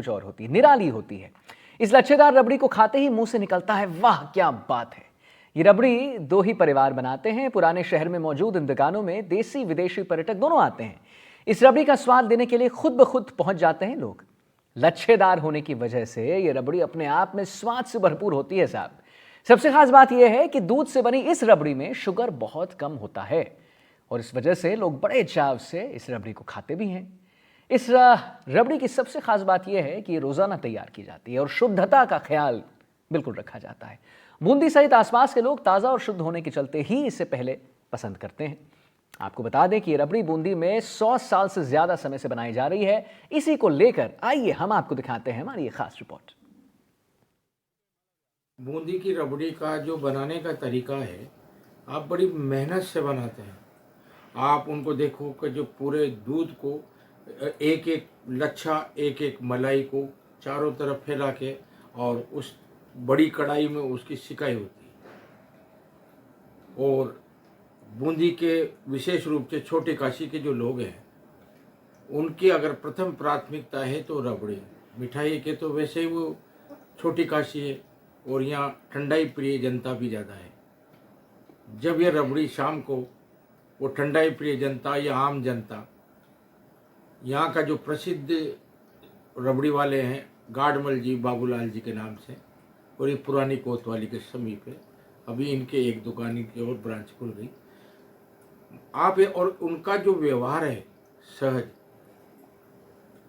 कुछ और होती है, निराली होती है। इस लच्छेदार रबड़ी को खाते ही मुंह से निकलता है, वाह क्या बात है। ये रबड़ी दो ही परिवार बनाते हैं। पुराने शहर में मौजूद इन दुकानों में देसी विदेशी पर्यटक दोनों आते हैं। इस रबड़ी का स्वाद लेने के लिए खुद ब खुद पहुंच जाते हैं लोग। लच्छेदार होने की वजह से ये रबड़ी अपने आप में स्वाद से भरपूर होती है साहब। सबसे खास बात यह है कि दूध से बनी इस रबड़ी में शुगर बहुत कम होता है और इस वजह से लोग बड़े चाव से इस रबड़ी को खाते भी हैं। इस रबड़ी की सबसे खास बात यह है कि ये रोजाना तैयार की जाती है और शुद्धता का ख्याल बिल्कुल रखा जाता है। बूंदी सहित आसपास के लोग ताज़ा और शुद्ध होने के चलते ही इसे पहले पसंद करते हैं। आपको बता दें कि ये रबड़ी बूंदी में 100 साल से ज्यादा समय से बनाई जा रही है। इसी को लेकर आइए हम आपको दिखाते हैं हमारी ये खास रिपोर्ट। बूंदी की रबड़ी का जो बनाने का तरीका है, आप बड़ी मेहनत से बनाते हैं। आप उनको देखो कि जो पूरे दूध को एक एक लच्छा, एक एक मलाई को चारों तरफ फैला के और उस बड़ी कढ़ाई में उसकी सिकाई होती है। और बूंदी के विशेष रूप से छोटी काशी के जो लोग हैं, उनकी अगर प्रथम प्राथमिकता है तो रबड़ी। मिठाई के तो वैसे ही वो छोटी काशी है और यहाँ ठंडाई प्रिय जनता भी ज़्यादा है। जब ये रबड़ी शाम को वो ठंडाई प्रिय जनता या आम जनता, यहाँ का जो प्रसिद्ध रबड़ी वाले हैं गाडमल जी, बाबूलाल जी के नाम से, और ये पुरानी कोतवाली के समीप है। अभी इनके एक दुकान की और ब्रांच खुल गई। आप ये और उनका जो व्यवहार है सहज।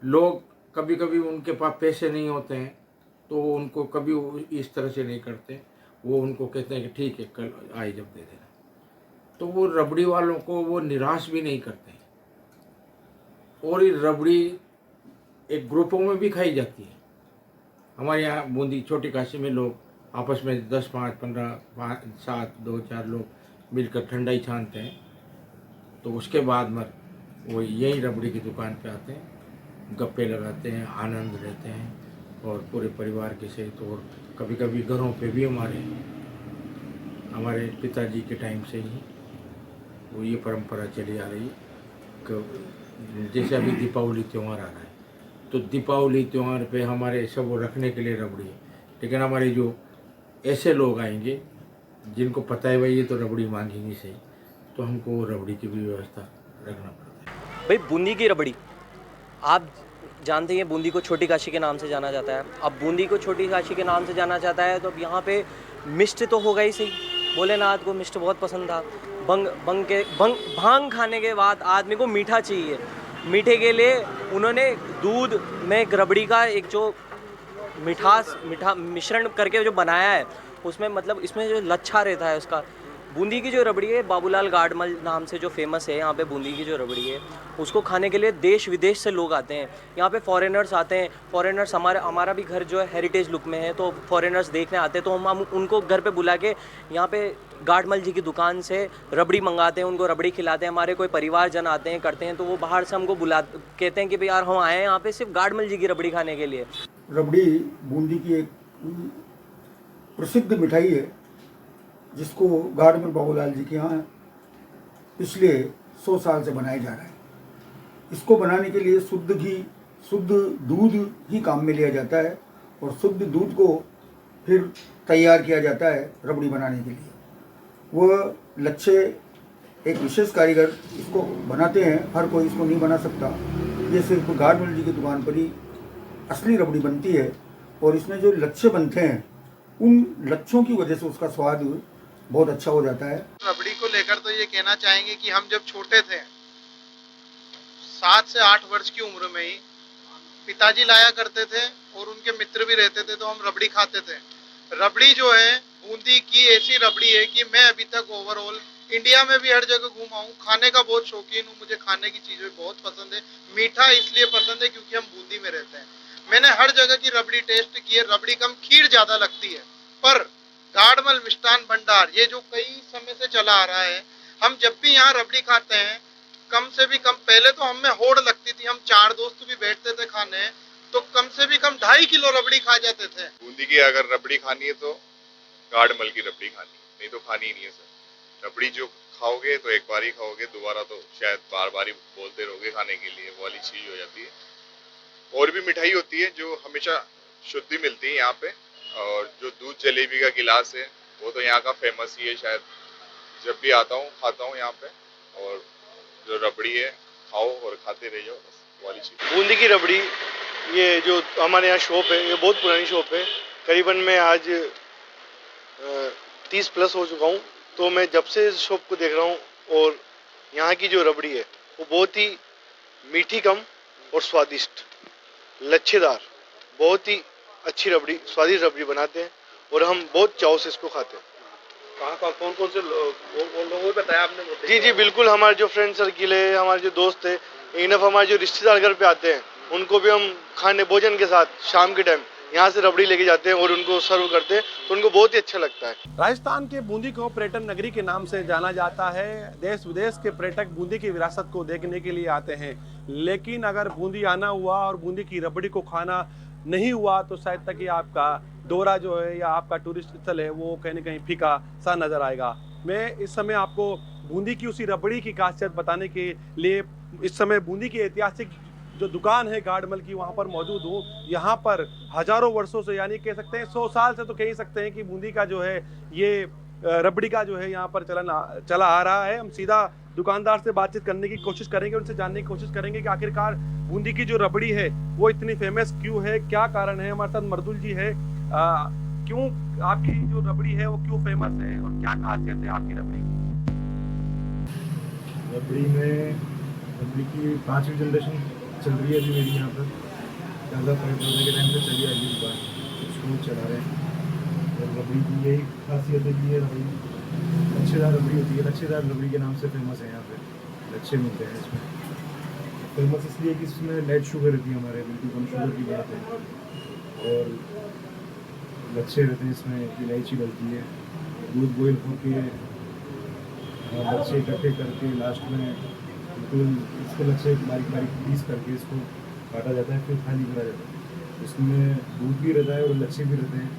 लोग कभी कभी उनके पास पैसे नहीं होते हैं तो वो उनको कभी इस तरह से नहीं करते। वो उनको कहते हैं कि ठीक है कल आए जब दे देना। तो वो रबड़ी वालों को वो निराश भी नहीं करते हैं। और ये रबड़ी एक ग्रुपों में भी खाई जाती है। हमारे यहाँ बूंदी छोटी काशी में लोग आपस में 10, 5, 15, 5, 7, 2, 4 लोग मिलकर ठंडाई छानते हैं। तो उसके बाद में वो यही रबड़ी की दुकान पे आते हैं, गप्पे लगाते हैं, आनंद लेते हैं और पूरे परिवार के सहित। और कभी कभी घरों पे भी हमारे पिताजी के टाइम से ही वो ये परंपरा चली आ रही है कि जैसे अभी दीपावली त्यौहार आ रहा है तो दीपावली त्यौहार पे हमारे सब वो रखने के लिए रबड़ी है। लेकिन हमारे जो ऐसे लोग आएंगे जिनको पता है भाई ये तो रबड़ी मांगेंगी सही, तो हमको वो रबड़ी की भी व्यवस्था रखना पड़ता है। भाई बूंदी की रबड़ी आप जानते हैं, बूंदी को छोटी काशी के नाम से जाना जाता है। अब बूंदी को छोटी काशी के नाम से जाना जाता है तो अब यहाँ पे मिष्ट तो होगा ही सही। भोलेनाथ को मिष्ट बहुत पसंद था। भांग खाने के बाद आदमी को मीठा चाहिए। मीठे के लिए उन्होंने दूध में एक रबड़ी का एक जो मीठा मिश्रण करके जो बनाया है, उसमें मतलब इसमें जो लच्छा रहता है उसका। बूंदी की जो रबड़ी है बाबूलाल गाडमल नाम से जो फेमस है यहाँ पे, बूंदी की जो रबड़ी है उसको खाने के लिए देश विदेश से लोग आते हैं। यहाँ पे फॉरेनर्स आते हैं। फॉरेनर्स हमारा भी घर जो है हेरिटेज लुक में है, तो फॉरेनर्स देखने आते हैं तो हम उनको घर पे बुला के यहाँ पे गाडमल जी की दुकान से रबड़ी मंगाते हैं, उनको रबड़ी खिलाते हैं। हमारे कोई परिवारजन आते हैं करते हैं तो वो बाहर से हमको कहते हैं कि भाई यार हम आए हैं यहाँ पे सिर्फ गाडमल जी की रबड़ी खाने के लिए। रबड़ी बूंदी की एक प्रसिद्ध मिठाई है जिसको गाडमल बाबूलाल जी के यहाँ पिछले 100 साल से बनाया जा रहा है। इसको बनाने के लिए शुद्ध घी, शुद्ध दूध ही काम में लिया जाता है और शुद्ध दूध को फिर तैयार किया जाता है रबड़ी बनाने के लिए। वह लच्छे एक विशेष कारीगर इसको बनाते हैं, हर कोई इसको नहीं बना सकता। ये सिर्फ गाडमल जी की दुकान पर ही असली रबड़ी बनती है और इसमें जो लच्छे बनते हैं उन लच्छों की वजह से उसका स्वाद बहुत अच्छा हो जाता है। रबड़ी को लेकर तो ये कहना चाहेंगे कि हम जब छोटे थे 7 से 8 वर्ष की उम्र में ही पिताजी लाया करते थे और उनके मित्र भी रहते थे तो हम रबड़ी खाते थे। रबड़ी जो है बूंदी की ऐसी रबड़ी है कि मैं अभी तक ओवरऑल इंडिया में भी हर जगह घूमा हूँ। खाने का बहुत शौकीन हूँ, मुझे खाने की चीजें बहुत पसंद है। मीठा इसलिए पसंद है क्योंकि हम बूंदी में रहते हैं। मैंने हर जगह की रबड़ी टेस्ट की है। रबड़ी कम खीर ज्यादा लगती है, पर गाडमल मिष्ठान भंडार ये जो कई समय से चला आ रहा है, हम जब भी यहाँ रबड़ी खाते हैं कम से भी कम, पहले तो हमें होड़ लगती थी, हम 4 दोस्त भी बैठते थे खाने तो कम से भी कम 2.5 किलो रबड़ी खा जाते थे। बूंदी की अगर रबड़ी खानी है तो गाडमल की रबड़ी खानी है, नहीं तो खानी ही नहीं है सर। रबड़ी जो खाओगे तो एक बार ही खाओगे, दोबारा तो शायद बार बार ही बोलते रहोगे खाने के लिए, वो वाली चीज हो जाती है। और भी मिठाई होती है जो हमेशा शुद्ध ही मिलती है यहाँ पे। और जो दूध जलेबी का गिलास है वो तो यहाँ का फेमस ही है शायद। जब भी आता हूँ खाता हूँ यहाँ पे। और जो रबड़ी है खाओ और खाते रह जाओ, बस वो वाली चीज़। बूंदी की रबड़ी, ये जो हमारे यहाँ शॉप है, ये बहुत पुरानी शॉप है। करीबन मैं आज 30 प्लस हो चुका हूँ। तो मैं जब से इस शॉप को देख रहा हूँ और यहाँ की जो रबड़ी है वो बहुत ही मीठी कम और स्वादिष्ट, लच्छेदार, बहुत ही अच्छी रबड़ी, स्वादिष्ट रबड़ी बनाते हैं और हम बहुत चाव से इसको खाते हैं। कहाँ कौन कौन से लोगों को बताया आपने? जी जी बिल्कुल, हमारे जो फ्रेंड सर्किल है, हमारे जो दोस्त है, इनफ हमारे जो रिश्तेदार घर पे आते हैं उनको भी हम खाने भोजन के साथ शाम के टाइम यहाँ से रबड़ी लेके जाते हैं और उनको सर्व करते हैं, तो उनको बहुत ही अच्छा लगता है। राजस्थान के बूंदी को पर्यटन नगरी के नाम से जाना जाता है। देश विदेश के पर्यटक बूंदी की विरासत को देखने के लिए आते हैं, लेकिन अगर बूंदी आना हुआ और बूंदी की रबड़ी को खाना नहीं हुआ तो शायद तक कि आपका दौरा जो है या आपका टूरिस्ट स्थल है वो कहीं ना कहीं फीका सा नजर आएगा। मैं इस समय आपको बूंदी की उसी रबड़ी की खासियत बताने के लिए इस समय बूंदी की ऐतिहासिक जो दुकान है गार्डमल की वहाँ पर मौजूद हूँ। यहाँ पर हजारों वर्षों से, यानी कह सकते हैं 100 साल से तो कह ही सकते हैं कि बूंदी का जो है ये रबड़ी का जो है यहाँ पर चला आ रहा है। हम सीधा दुकानदार से बातचीत करने की कोशिश करेंगे, उनसे जानने की कोशिश करेंगे कि आखिरकार बूंदी की जो रबड़ी है वो इतनी फेमस क्यों है, क्या कारण है। हमारे साथ मर्दुल जी है। क्यों आपकी जो रबड़ी है वो क्यों फेमस है और क्या खासियत है आपकी रबड़ी की? रबड़ी की 5वीं जनरेशन चल रही है अभी मेरी यहाँ पर। दादा परदादा के टाइम से चली आ रही दुकान, उसको चला रहे हैं। और रबड़ी की यही खासियत है कि ये रबड़ी लच्छेदार रबड़ी होती है। लच्छेदार रबड़ी के नाम से फेमस है यहाँ पे, लच्छे मिलते हैं इसमें। फेमस इसलिए कि इसमें नेट शुगर रहती है हमारे, बिल्कुल कम शुगर की बात है। और लच्छे रहते हैं, इसमें इलायची डलती है, दूध बॉयल होके लच्छे इकट्ठे करके लास्ट में बिल्कुल इसको लच्छे बारीक बारीक पीस करके इसको काटा जाता है, फिर थाली भरा जाता है। इसमें दूध भी रहता है और लच्छे भी रहते हैं।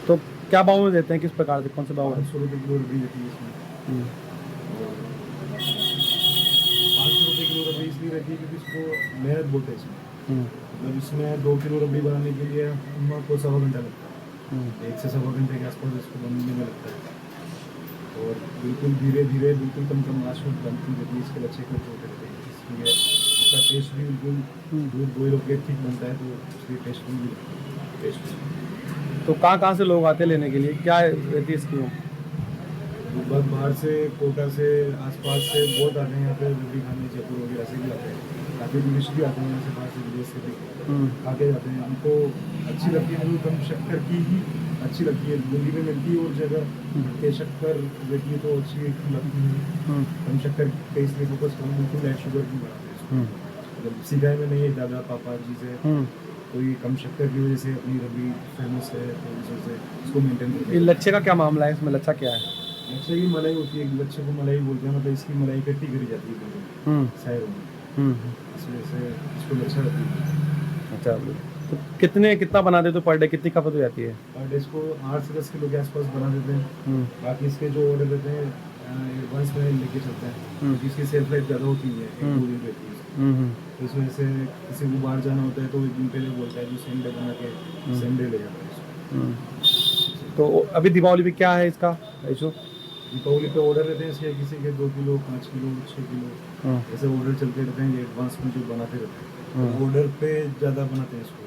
तो क्या भाव में देते हैं, किस प्रकार से, कौन से भाव? 500 रुपये किलो रबड़ी रहती है इसमें। 500 रुपये किलो रबड़ी इसलिए रहती है क्योंकि इसको मेहनत बोलते हैं इसमें। मतलब इसमें 2 किलो रबड़ी बनाने के लिए हमको 1.25 घंटा लगता है। 1 से 1.25 घंटे के आसपास इसको बनने में लगता है। और बिल्कुल धीरे धीरे बिल्कुल कम आँच में बनती रहती है। इसके लच्छे को छोटे रहते हैं, इसलिए इसका टेस्ट भी बिल्कुल दूध बॉयल होकर ठीक बनता है, तो इसलिए टेस्ट भी टेस्ट। तो कहाँ से लोग आते हैं लेने के लिए, क्या रहती है इसकी? बस बाहर से, कोटा से, आसपास से बहुत आते हैं यहाँ पे रबड़ी खाने। जयपुर वगैरह से भी आते हैं, काफ़ी टूरिस्ट भी आते हैं यहाँ से, बाहर से विदेश से भी आके जाते हैं। हमको अच्छी लगती है, बिल्कुल कम शक्कर की ही अच्छी लगती है। बूंदी में मिलती है और जगह के शक्कर रहती है तो अच्छी लगती है। कम शक्कर पे इसलिए फोकस करूँ, बिल्कुल लाइट शुगर की बनाते हैं इसको। मतलब सिखाए में नहीं है दादा पापा जी से, तो ये कम शक्कर की वजह से अपनी रबड़ी फेमस है, तो इस वजह से इसको मेंटेन करते हैं। लच्छे का क्या मामला है, इसमें लच्छा क्या है? लच्छे की मलाई होती है, लच्छे को मलाई बोलते हैं। मतलब इसकी मलाई इकट्ठी करी जाती है शहरों में, इस वजह से इसको लच्छा रहती है। अच्छा, तो कितना बना देते हो पर डे, कितनी खपत हो जाती है? पर डे इसको 8 से 10 किलो के आसपास बना देते हैं। बाकी इसके जो ऑर्डर रहते हैं एडवांस में लेके चलते हैं, क्योंकि इसकी सेल्फ लाइफ ज़्यादा होती है, 1-2 दिन रहती है। तो इस वजह से किसी को बाहर जाना होता है तो 1 दिन पहले बोलता है, जो सेम डे बना के सेम डे ले जाता है इसको। तो अभी दीपावली पे क्या है इसका इशू? दीपावली पे ऑर्डर रहते हैं इसके, किसी के 2 किलो, 5 किलो, 6 किलो ऐसे ऑर्डर चलते रहते हैं। ये एडवांस में जो बनाते रहते हैं, ऑर्डर पे ज़्यादा बनाते हैं इसको।